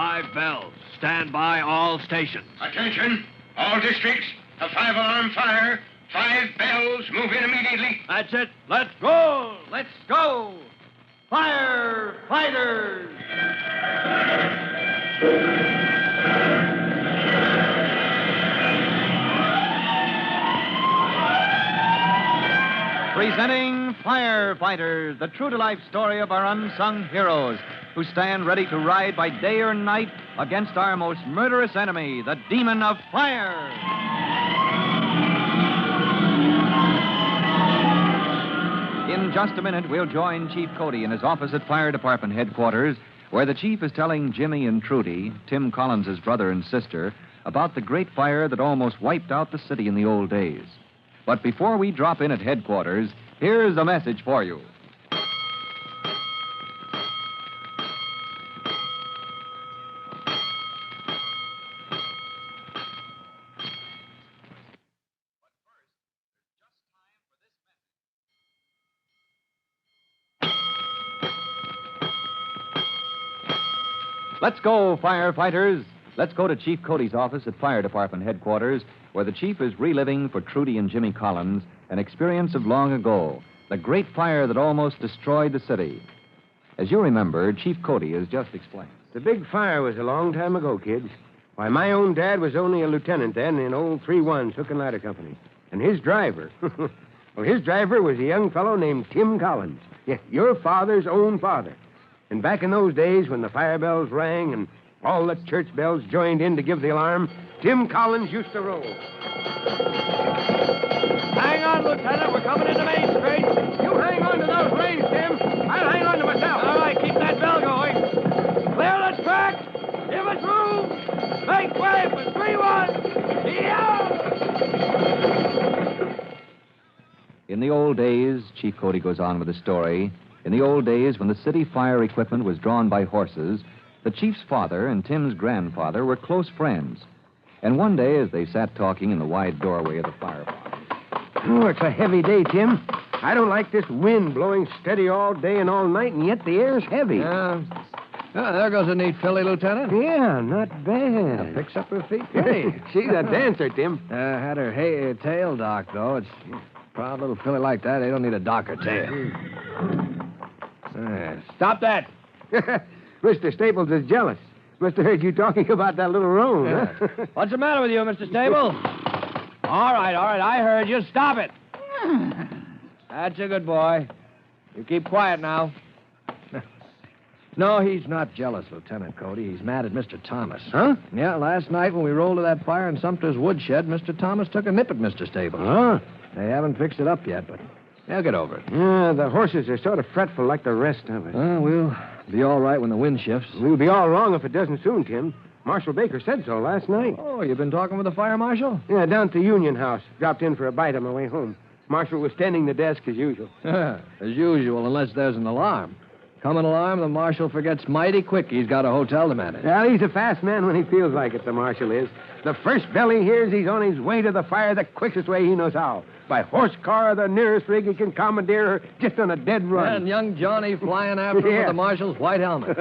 5 bells. Stand by all stations. Attention, all districts. A 5-alarm fire. 5 bells. Move in immediately. That's it. Let's go. Let's go. Firefighters. Presenting Firefighters, the true-to-life story of our unsung heroes who stand ready to ride by day or night against our most murderous enemy, the demon of fire. In just a minute, we'll join Chief Cody in his office at Fire Department headquarters, where the chief is telling Jimmy and Trudy, Tim Collins' brother and sister, about the great fire that almost wiped out the city in the old days. But before we drop in at headquarters, here's a message for you. Let's go, firefighters. Let's go to Chief Cody's office at Fire Department headquarters, where the chief is reliving for Trudy and Jimmy Collins an experience of long ago, the great fire that almost destroyed the city. As you remember, Chief Cody has just explained. The big fire was a long time ago, kids. Why, my own dad was only a lieutenant then in old 3-1's Hook and Ladder Company. And his driver, well, his driver was a young fellow named Tim Collins. Yeah, your father's own father. And back in those days when the fire bells rang and all the church bells joined in to give the alarm, Tim Collins used to roll. Hang on, Lieutenant. We're coming into Main Street. You hang on to those reins, Tim. I'll hang on to myself. All right, keep that bell going. Clear the track. Give us room. Make way for 3-1. Yeah! In the old days, Chief Cody goes on with the story, in the old days when the city fire equipment was drawn by horses, the chief's father and Tim's grandfather were close friends. And one day, as they sat talking in the wide doorway of the fireplace. Oh, it's a heavy day, Tim. I don't like this wind blowing steady all day and all night, and yet the air's heavy. There goes a neat filly, Lieutenant. Yeah, not bad. Picks up her feet. Hey, she's a dancer, Tim. Had her tail docked, though. It's a proud little filly like that. They don't need a dock or tail. Stop that. Mr. Staples is jealous. Must have heard you talking about that little roan, huh? What's the matter with you, Mr. Staples? All right. I heard you. Stop it. That's a good boy. You keep quiet now. No, he's not jealous, Lieutenant Cody. He's mad at Mr. Thomas. Huh? Yeah, last night when we rolled to that fire in Sumter's woodshed, Mr. Thomas took a nip at Mr. Staples. Huh? They haven't fixed it up yet, but they'll get over it. Yeah, the horses are sort of fretful like the rest of us. We'll be all right when the wind shifts. We'll be all wrong if it doesn't soon, Tim. Marshal Baker said so last night. Oh, you've been talking with the fire marshal? Yeah, down at the Union House. Dropped in for a bite on my way home. Marshal was tending the desk as usual. As usual, unless there's an alarm. Come an alarm, the marshal forgets mighty quick he's got a hotel to manage. Well, he's a fast man when he feels like it, the marshal is. The first bell he hears, he's on his way to the fire the quickest way he knows how. By horse car or the nearest rig he can commandeer her just on a dead run. And young Johnny flying after him with the marshal's white helmet.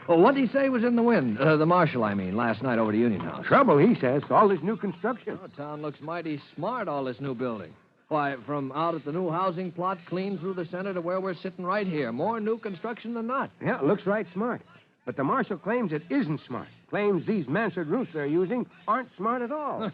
Well, what did he say was in the wind? The marshal, I mean, last night over to Union House. Trouble, he says. All this new construction. Oh, town looks mighty smart, all this new building. Why, from out at the new housing plot clean through the center to where we're sitting right here. More new construction than not. Yeah, it looks right smart. But the marshal claims it isn't smart. Claims these mansard roofs they're using aren't smart at all.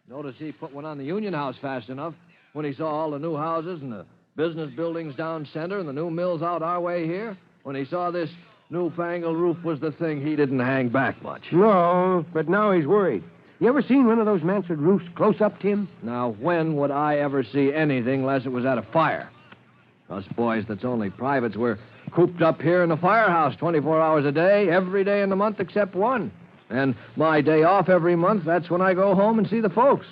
Notice he put one on the Union House fast enough when he saw all the new houses and the business buildings down center and the new mills out our way here. When he saw this newfangled roof was the thing, he didn't hang back much. No, but now he's worried. You ever seen one of those mansard roofs close up, Tim? Now, when would I ever see anything unless it was at a fire? Us boys that's only privates, we're cooped up here in the firehouse 24 hours a day, every day in the month except one. And my day off every month, that's when I go home and see the folks.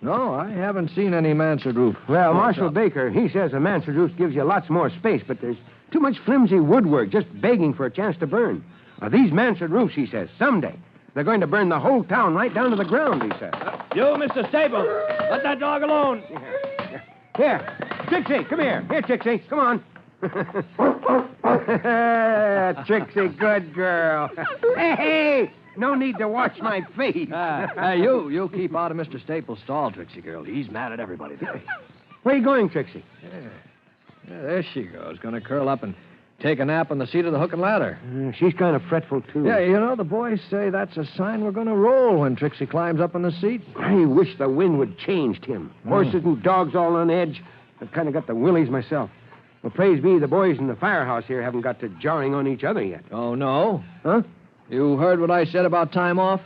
No, I haven't seen any mansard roof. Well, Marshal Baker, he says a mansard roof gives you lots more space, but there's too much flimsy woodwork just begging for a chance to burn. These mansard roofs, he says, someday, they're going to burn the whole town right down to the ground, he says. You, Mr. Staples, let that dog alone. Here, Trixie, come here. Here, Trixie, come on. Trixie, good girl. Hey, no need to wash my face. Hey, you keep out of Mr. Staples' stall, Trixie girl. He's mad at everybody today. Where are you going, Trixie? Yeah, there she goes. Going to curl up and take a nap on the seat of the hook and ladder. She's kind of fretful, too. Yeah, you know, the boys say that's a sign we're going to roll when Trixie climbs up on the seat. I wish the wind would change, Tim. Horses and dogs all on edge. I've kind of got the willies myself. Well, praise be, the boys in the firehouse here haven't got to jarring on each other yet. Oh, no? Huh? You heard what I said about time off?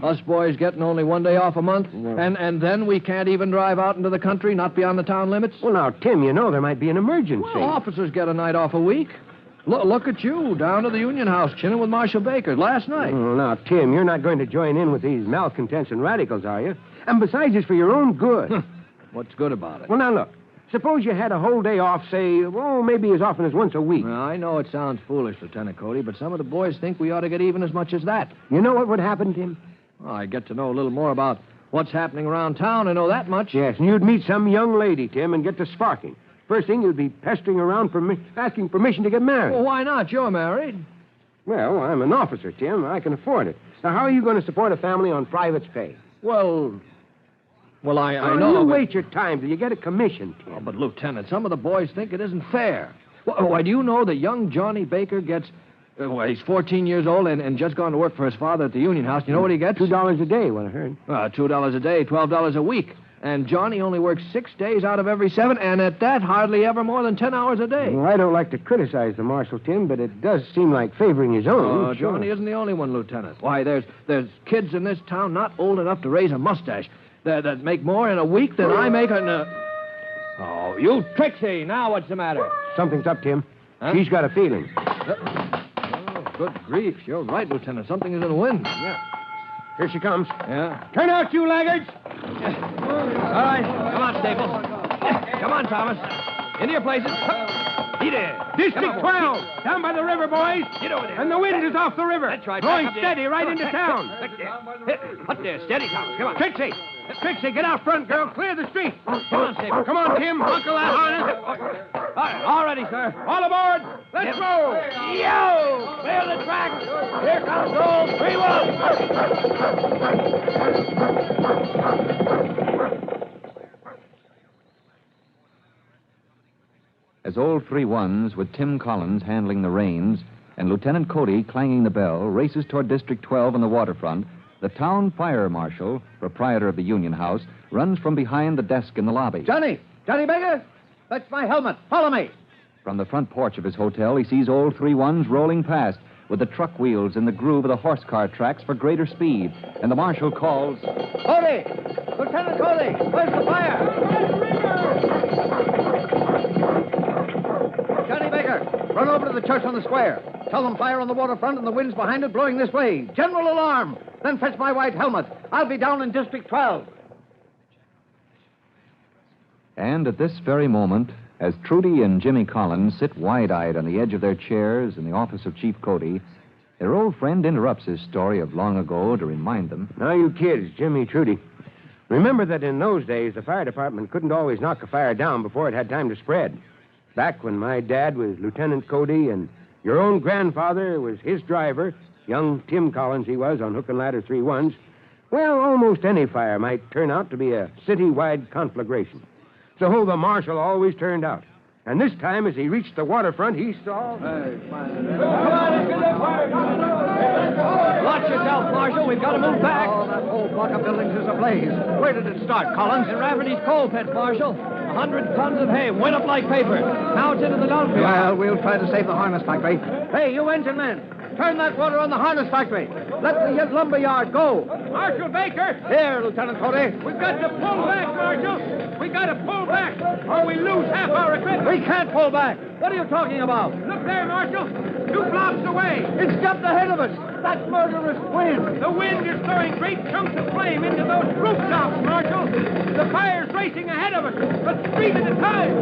Us boys getting only one day off a month? Yeah. And then we can't even drive out into the country, not beyond the town limits? Well, now, Tim, you know there might be an emergency. Well, officers get a night off a week. Look at you, down to the Union House, chinning with Marshal Baker last night. Well, now, Tim, you're not going to join in with these malcontents and radicals, are you? And besides, it's for your own good. What's good about it? Well, now, look. Suppose you had a whole day off, say, well, maybe as often as once a week. Well, I know it sounds foolish, Lieutenant Cody, but some of the boys think we ought to get even as much as that. You know what would happen, Tim? Well, I get to know a little more about what's happening around town. I know that much. Yes, and you'd meet some young lady, Tim, and get to sparking. First thing, you'd be pestering around for asking permission to get married. Well, why not? You're married. Well, I'm an officer, Tim. I can afford it. Now, how are you going to support a family on private's pay? Well, I Oh, know. You but- wait your time till you get a commission, Tim. Oh, but, Lieutenant, some of the boys think it isn't fair. Why, do you know that young Johnny Baker gets... he's 14 years old and just gone to work for his father at the Union House. You know what he gets? $2 a day, what I heard. $2 a day, $12 a week. And Johnny only works 6 days out of every 7, and at that, hardly ever more than 10 hours a day. Well, I don't like to criticize the marshal, Tim, but it does seem like favoring his own. Oh, Johnny isn't the only one, Lieutenant. Why, there's kids in this town not old enough to raise a mustache that make more in a week than I make in a... Oh, you Trixie! Now what's the matter? Something's up, Tim. Huh? She's got a feeling. Oh, good grief. You're right, Lieutenant. Something is in the wind. Yeah. Here she comes. Yeah? Turn out, you laggards! All right. Come on, Staples. Come on, Thomas. Into your places. Eat it. District 12, down by the river, boys. Get over there. And the wind is off the river. That's right. Blowing Back up steady there. right into town. Up there. Up there. Steady, Thomas. Come on. Trixie! Trixie, get out front, girl. Clear the street. Come on, Staples. Come on, Tim. Buckle that harness. All ready, sir. All aboard. Let's roll. Yo! Clear the track! Here comes old 3-1! As old 3-1s, with Tim Collins handling the reins and Lieutenant Cody clanging the bell, races toward District 12 on the waterfront, the town fire marshal, proprietor of the Union House, runs from behind the desk in the lobby. Johnny Baker, that's my helmet. Follow me. From the front porch of his hotel, he sees old 3-1s rolling past with the truck wheels in the groove of the horse car tracks for greater speed. And the marshal calls, Cody! Lieutenant Cody, where's the fire? Johnny Baker, run over to the church on the square. Tell them fire on the waterfront and the wind's behind it blowing this way. General alarm. Then fetch my white helmet. I'll be down in District 12. And at this very moment, as Trudy and Jimmy Collins sit wide-eyed on the edge of their chairs in the office of Chief Cody, their old friend interrupts his story of long ago to remind them. Now, you kids, Jimmy, Trudy, remember that in those days, the fire department couldn't always knock a fire down before it had time to spread. Back when my dad was Lieutenant Cody and your own grandfather was his driver, young Tim Collins he was on hook and ladder 3-1s, well, almost any fire might turn out to be a city-wide conflagration. So the marshal always turned out. And this time, as he reached the waterfront, he saw... Watch yourself, Marshal. We've got to move back. Oh, that whole block of buildings is ablaze. Where did it start, Collins? In Rafferty's coal pits, Marshal. 100 tons of hay went up like paper. Now it's into the dump. Well, we'll try to save the harness factory. Hey, you engine men, turn that water on the harness factory. Let the lumber yard go. Marshal Baker! Here, Lieutenant Cody. We've got to pull back, Marshal! We got to pull back, or we lose half our equipment! We can't pull back. What are you talking about? Look there, Marshal! 2 blocks away! It's just ahead of us. That murderous wind. The wind is throwing great chunks of flame into those rooftops, Marshal! The fire's racing ahead of us, but street at a time!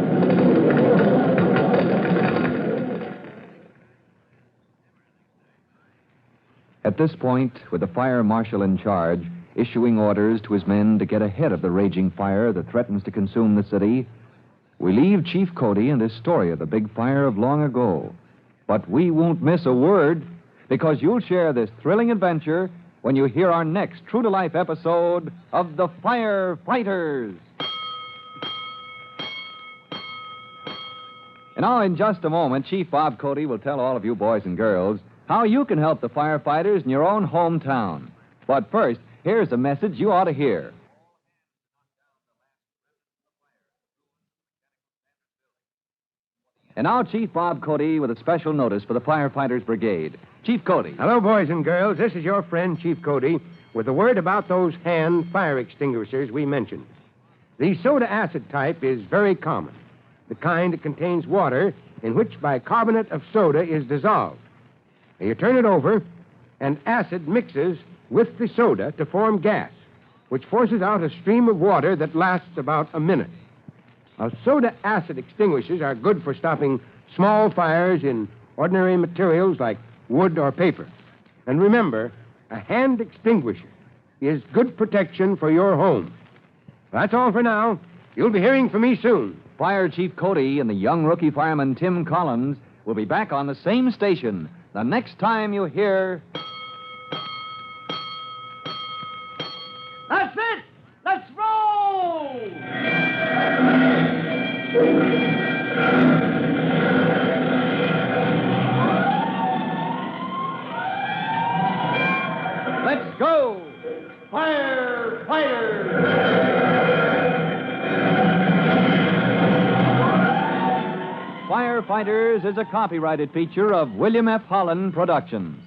At this point, with the fire marshal in charge, issuing orders to his men to get ahead of the raging fire that threatens to consume the city, we leave Chief Cody and his story of the big fire of long ago. But we won't miss a word, because you'll share this thrilling adventure when you hear our next true-to-life episode of The Firefighters. And now, in just a moment, Chief Bob Cody will tell all of you boys and girls how you can help the firefighters in your own hometown. But first, here's a message you ought to hear. And now, Chief Bob Cody with a special notice for the Firefighters Brigade. Chief Cody. Hello, boys and girls. This is your friend, Chief Cody, with a word about those hand fire extinguishers we mentioned. The soda acid type is very common, the kind that contains water in which bicarbonate of soda is dissolved. Now, you turn it over, and acid mixes with the soda to form gas, which forces out a stream of water that lasts about a minute. Now, soda acid extinguishers are good for stopping small fires in ordinary materials like wood or paper. And remember, a hand extinguisher is good protection for your home. That's all for now. You'll be hearing from me soon. Fire Chief Cody and the young rookie fireman Tim Collins will be back on the same station the next time you hear... That's it! Let's roll! Let's go! Firefighter! Firefighters is a copyrighted feature of William F. Holland Productions.